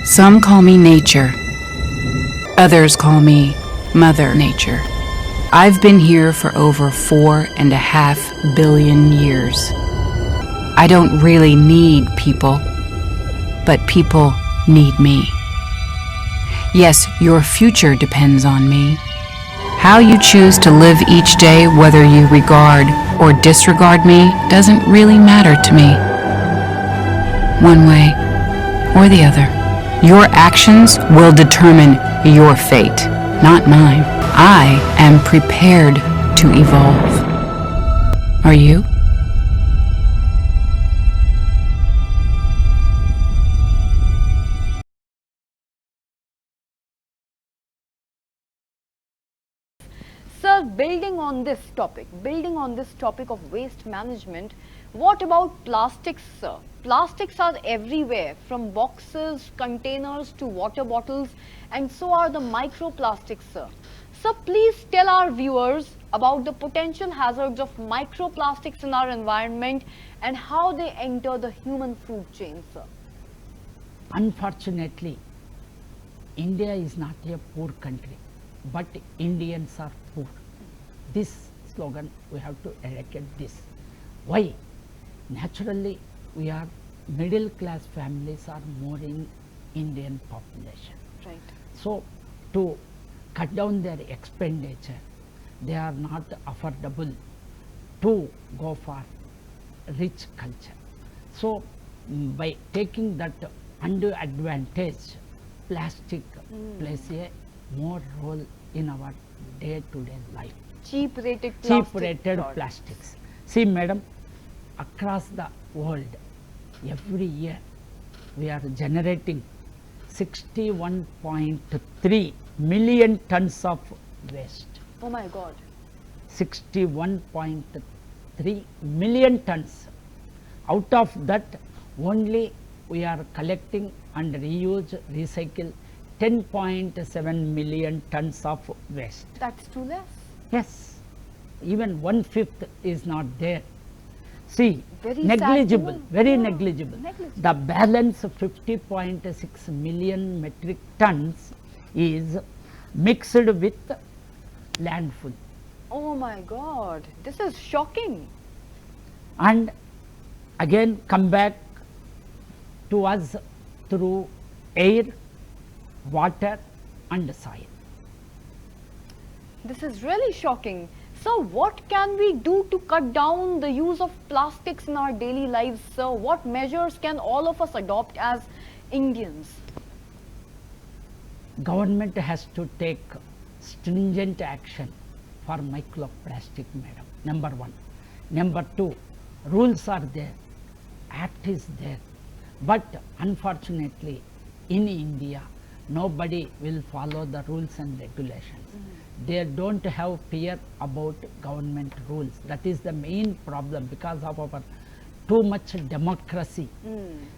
Some call me nature. Others call me Mother Nature. I've been here for over 4.5 billion years. I don't really need people, but people need me. Yes, your future depends on me. How you choose to live each day, whether you regard or disregard me, doesn't really matter to me. One way or the other. Your actions will determine your fate, not mine. I am prepared to evolve. Are you? Sir, building on this topic of waste management, what about plastics, sir? Plastics are everywhere, from boxes, containers to water bottles, and so are the microplastics, sir. So please tell our viewers about the potential hazards of microplastics in our environment and how they enter the human food chain, sir. Unfortunately, India is not a poor country, but Indians are poor. This slogan, we have to eradicate this. Why? Naturally, we are middle class families are more in Indian population. Right. So, to cut down their expenditure, they are not affordable to go for rich culture. So, by taking that undue advantage, plastic plays a more role in our day-to-day life. Cheap rated Plastics. See, madam, across the world, every year we are generating 61.3 million tons of waste. Oh my God. 61.3 million tons. Out of that, only we are collecting and reuse, recycle 10.7 million tons of waste. That's too less. Yes, even 1/5 is not there. See, Very negligible, sad, very yeah, negligible. negligible. The balance 50.6 million metric tons is mixed with landfill. Oh my God, this is shocking. And again come back to us through air, water and soil. This is really shocking. So what can we do to cut down the use of plastics in our daily lives, sir? What measures can all of us adopt as Indians? Government has to take stringent action for microplastic, madam. Number one. Number two, rules are there, act is there, but unfortunately in India nobody will follow the rules and regulations. They don't have fear about government rules. That is the main problem because of our too much democracy.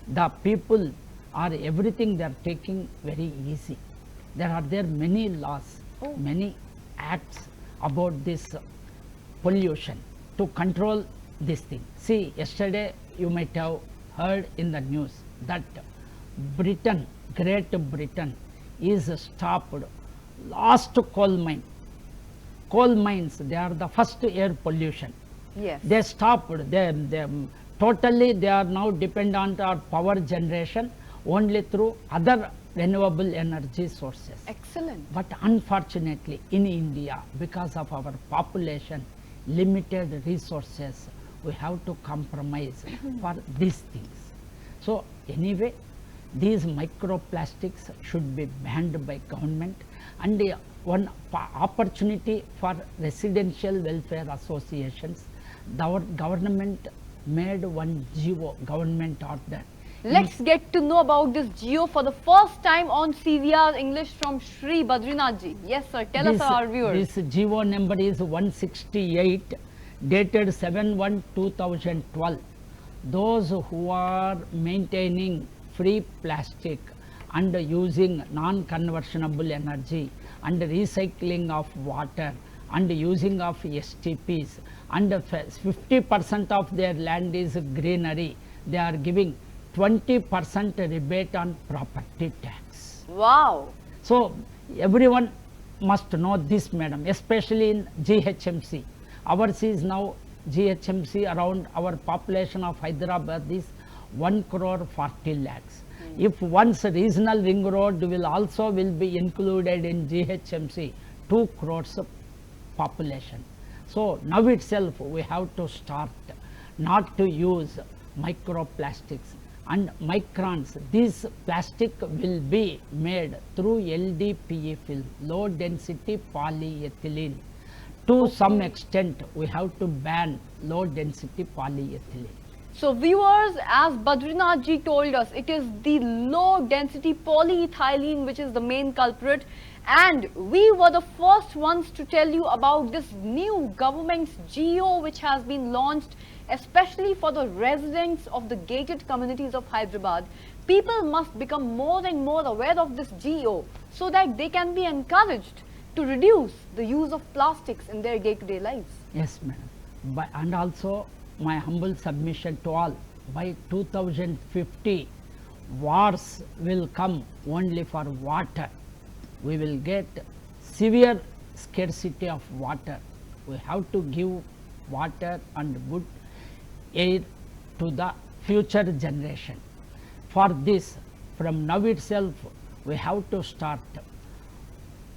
The people are everything they are taking very easy. There are many laws, many acts about this pollution to control this thing. See, yesterday you might have heard in the news that Britain, Great Britain is stopped last coal mine. Coal mines, they are the first air pollution. Yes. They stopped, they totally they are now dependent on power generation only through other renewable energy sources. Excellent. But unfortunately in India, because of our population, limited resources, we have to compromise for these things. So anyway, these microplastics should be banned by government, and one opportunity for residential welfare associations. Our government made one GO, government order. Let's get to know about this GO for the first time on CVR English from Shri Badrinath ji. Yes sir, tell us our viewers. This GO number is 168 dated 7/1/2012. Those who are maintaining free plastic and using non-conversionable energy and recycling of water and using of STPs and 50% of their land is greenery, they are giving 20% rebate on property tax. Wow. So everyone must know this, madam, especially in GHMC. Ours is now GHMC, around our population of Hyderabad is 1 crore 40 lakhs. If once regional ring road will be included in GHMC, 2 crores of population. So now itself we have to start not to use microplastics and microns. This plastic will be made through LDPE film, low density polyethylene. To some extent we have to ban low density polyethylene. So viewers, as Badrinath ji told us, it is the low density polyethylene which is the main culprit, and we were the first ones to tell you about this new government's GO which has been launched especially for the residents of the gated communities of Hyderabad. People must become more and more aware of this GO so that they can be encouraged to reduce the use of plastics in their day-to-day lives. Yes, madam. And also my humble submission to all, by 2050 wars will come only for water. We will get severe scarcity of water. We have to give water and good air to the future generation. For this, from now itself we have to start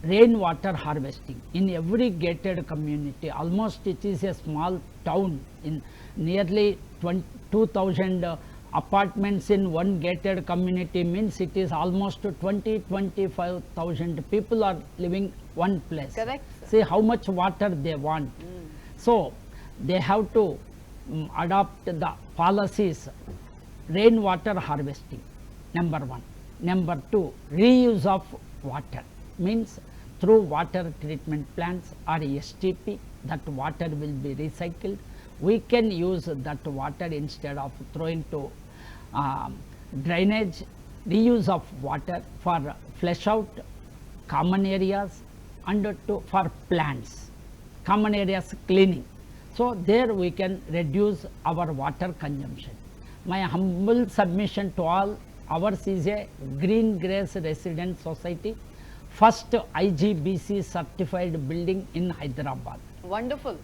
rainwater harvesting in every gated community. Almost it is a small town, in nearly 2,000 apartments in one gated community, means it is almost 25,000 people are living one place. Correct. See how much water they want. So they have to adopt the policies. Rainwater harvesting, number one. Number two, reuse of water, means through water treatment plants or STP, that water will be recycled. We can use that water instead of throwing to drainage. Reuse of water for flush out common areas and for plants, common areas cleaning. So there we can reduce our water consumption. My humble submission to all, ours is a Green Grace Resident Society, first IGBC certified building in Hyderabad. Wonderful.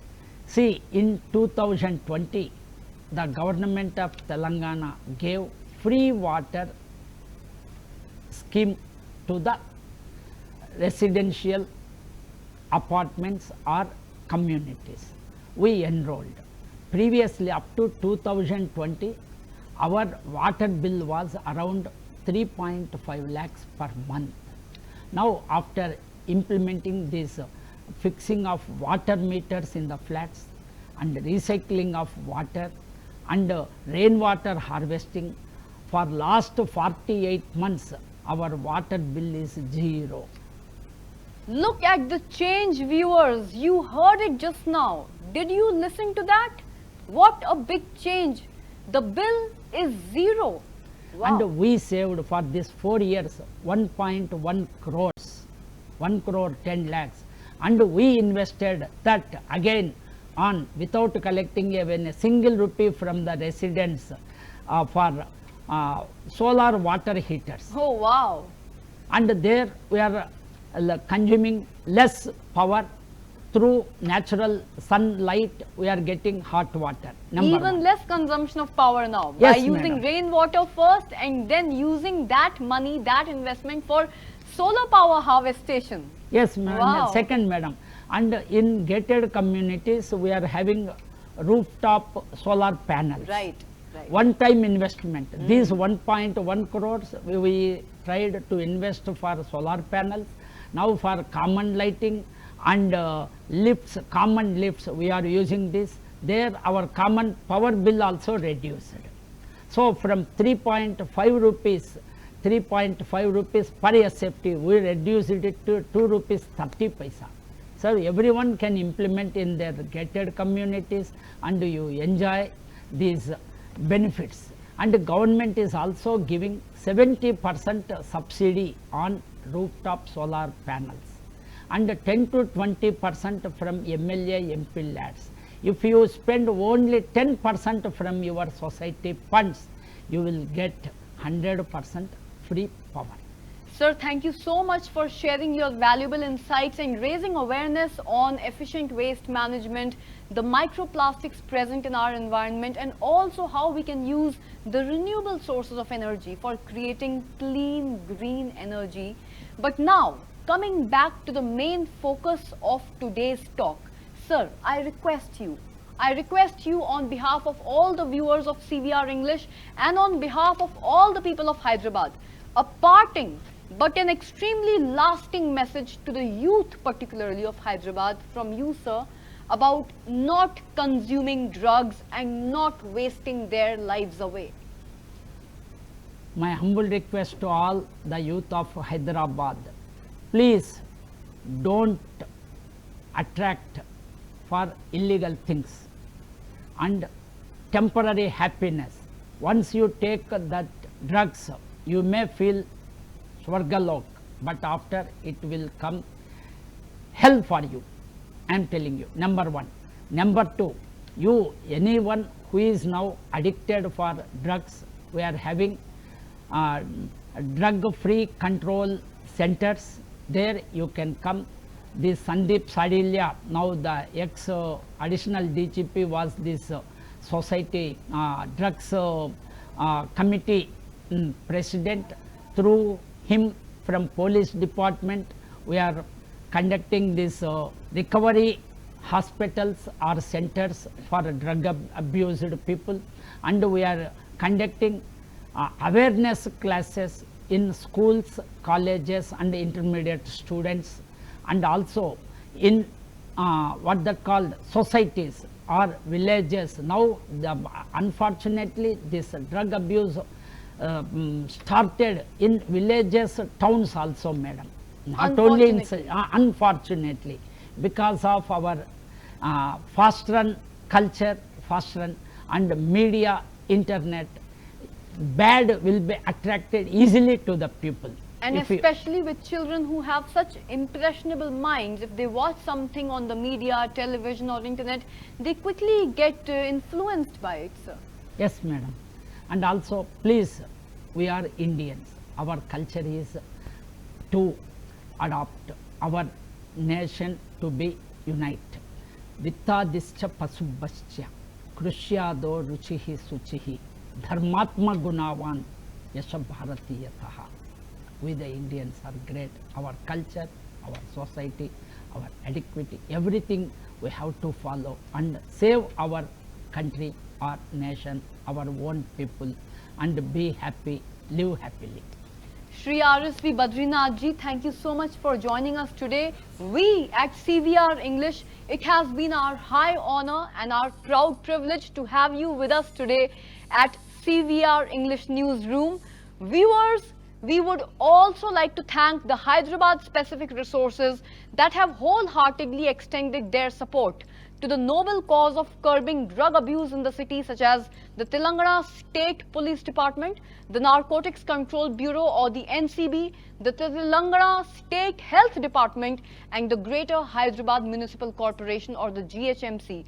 See, in 2020, the government of Telangana gave free water scheme to the residential apartments or communities. We enrolled. Previously, up to 2020, our water bill was around 3.5 lakhs per month. Now, after implementing this fixing of water meters in the flats and recycling of water and rainwater harvesting, for last 48 months our water bill is 0. Look at the change, viewers. You heard it just now. Did you listen to that? What a big change. The bill is 0. Wow. And we saved for this 4 years 1.1 crores, 1 crore 10 lakhs. And we invested that again on without collecting even a single rupee from the residents for solar water heaters. Oh, wow. And there we are consuming less power. Through natural sunlight we are getting hot water. Even less consumption of power now, yes, by using madam. rainwater first and then using that money, that investment for solar power harvest station. Yes, madam. Wow. Second, madam. And in gated communities we are having rooftop solar panels. Right, right. One time investment. These 1.1 crores we tried to invest for solar panels. Now for common lighting and lifts, common lifts, we are using this. There our common power bill also reduced. So from 3.5 rupees per SFT, we reduced it to 2 rupees 30 paisa. So everyone can implement in their gated communities and you enjoy these benefits. And the government is also giving 70% subsidy on rooftop solar panels and 10 to 20% from MLA MP lads. If you spend only 10% from your society funds, you will get 100% free power. Sir, thank you so much for sharing your valuable insights and raising awareness on efficient waste management, the microplastics present in our environment, and also how we can use the renewable sources of energy for creating clean, green energy. But now, coming back to the main focus of today's talk, sir, I request you on behalf of all the viewers of CVR English and on behalf of all the people of Hyderabad, a parting but an extremely lasting message to the youth, particularly of Hyderabad, from you, sir, about not consuming drugs and not wasting their lives away. My humble request to all the youth of Hyderabad, please don't attract for illegal things and temporary happiness. Once you take that drugs, you may feel Swargalok, but after it will come hell for you. I am telling you, number one. Number two, anyone who is now addicted for drugs, we are having drug-free control centers. There you can come. This Sandeep Sadilya, now the ex-additional DGP, was this society drugs committee president. Through him, from police department, we are conducting this recovery hospitals or centers for drug abused people, and we are conducting awareness classes in schools, colleges and intermediate students, and also in what they called societies or villages. Now unfortunately this drug abuse started in villages, towns also, madam. Not only in, unfortunately, because of our fast run culture, fast run and media, internet, bad will be attracted easily to the people. And especially with children who have such impressionable minds, if they watch something on the media, television or internet, they quickly get influenced by it, sir. Yes, madam. And also, please, we are Indians. Our culture is to adopt our nation to be united. Vittadischa pasubhascha krushyado ruchihi suchihi dharmatma gunavan yasha bharatiyataha. We the Indians are great. Our culture, our society, our adequacy, everything we have to follow and save our country, our nation, our own people, and be happy, live happily. Shri RSV Badrinath ji, thank you so much for joining us today. We at CVR English, it has been our high honor and our proud privilege to have you with us today at CVR English Newsroom. Viewers, we would also like to thank the Hyderabad specific resources that have wholeheartedly extended their support to the noble cause of curbing drug abuse in the city, such as the Telangana State Police Department, the Narcotics Control Bureau or the NCB, the Telangana State Health Department and the Greater Hyderabad Municipal Corporation or the GHMC.